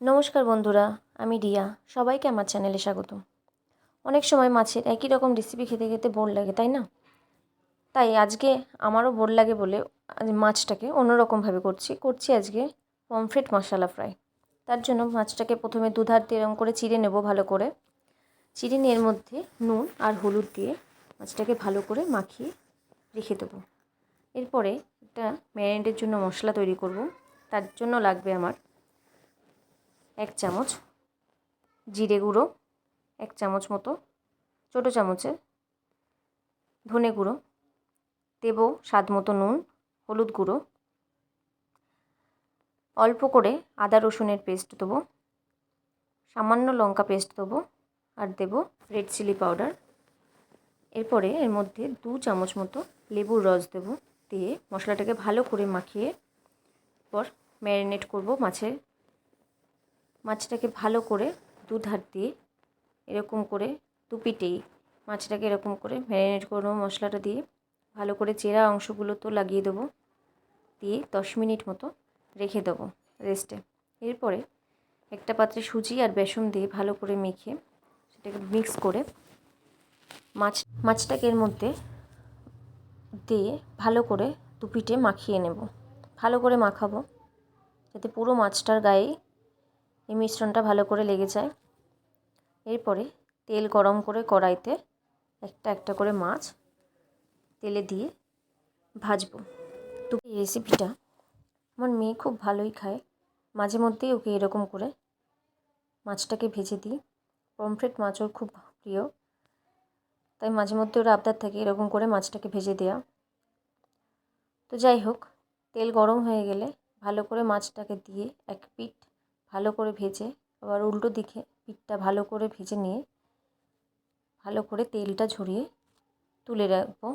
নমস্কার বন্ধুরা, আমি রিয়া। সবাইকে আমার চ্যানেলে স্বাগত। অনেক সময় মাছের একই রকম রেসিপি খেতে খেতে বোর লাগে, তাই না? তাই আজকে আমারও বোর লাগে বলে আজ মাছটাকে অন্যরকমভাবে করছি আজকে পমফ্রেট মশলা ফ্রাই। তার জন্য মাছটাকে প্রথমে দুধার দিয়ে এরকম করে চিড়ে নেব। ভালো করে চিড়ে নিয়ে এর মধ্যে নুন আর হলুদ দিয়ে মাছটাকে ভালো করে মাখিয়ে রেখে দেবো। এরপরে একটা ম্যারিনেটের জন্য মশলা তৈরি করব। তার জন্য লাগবে আমার 1 চামচ জিরে গুঁড়ো, 1 চামচ মতো ছোটো চামচের ধনে গুঁড়ো, দেব স্বাদ মতো নুন, হলুদ গুঁড়ো, অল্প করে আদা রসুনের পেস্ট দেবো, সামান্য লঙ্কা পেস্ট দেবো আর দেব রেড চিলি পাউডার। এরপরে এর মধ্যে 2 চামচ মতো লেবুর রস দেব, দিয়ে মশলাটাকে ভালো করে মাখিয়ে পর ম্যারিনেট করব। মাছটাকে ভালো করে দুধার দিয়ে এরকম করে দুপিটেই মাছটাকে এরকম করে ম্যারিনেট করব। মশলাটা দিয়ে ভালো করে চেরা অংশগুলো তো লাগিয়ে দেবো, দিয়ে 10 মিনিট মতো রেখে দেবো রেস্টে। এরপরে একটা পাত্রে সুজি আর বেসন দিয়ে ভালো করে মেখে সেটাকে মিক্স করে মাছটাকে এর মধ্যে দিয়ে ভালো করে দুপিঠে মাখিয়ে নেব। ভালো করে মাখাবো যাতে পুরো মাছটার গায়ে এই মিশ্রণটা ভালো করে লেগে যায়। এরপরে তেল গরম করে কড়াইতে একটা একটা করে মাছ তেলে দিয়ে ভাজবো। তো এই রেসিপিটা আমার মেয়ে খুব ভালোই খায়। মাঝে মধ্যেই ওকে এরকম করে মাছটাকে ভেজে দিই। পমফ্রেট মাছ ওর খুব প্রিয়, তাই মাঝে মধ্যে ওর আবদার থাকে এরকম করে মাছটাকে ভেজে দেওয়া। তো যাই হোক, তেল গরম হয়ে গেলে ভালো করে মাছটাকে দিয়ে এক পিঠ ভালো করে ভেজে আবার উল্টো দিকে পিঠটা ভালো করে ভেজে নিয়ে ভালো করে তেলটা ঝরিয়ে তুলে রাখবো।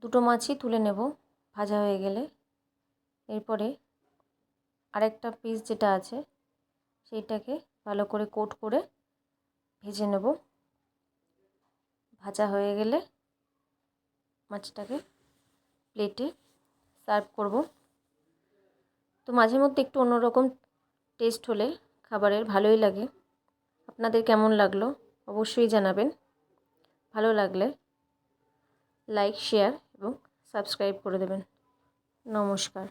দুটো মাছই তুলে নেব ভাজা হয়ে গেলে। এরপরে আরেকটা পিস যেটা আছে সেইটাকে ভালো করে কোট করে ভেজে নেব। ভাজা হয়ে গেলে মাছটাকে প্লেটে সার্ভ করব। তো মাঝে মধ্যে একটু অন্যরকম টেস্ট হলে খাবারের ভালোই লাগে। আপনাদের কেমন লাগলো অবশ্যই জানাবেন। ভালো লাগলে লাইক, শেয়ার এবং সাবস্ক্রাইব করে দেবেন। নমস্কার।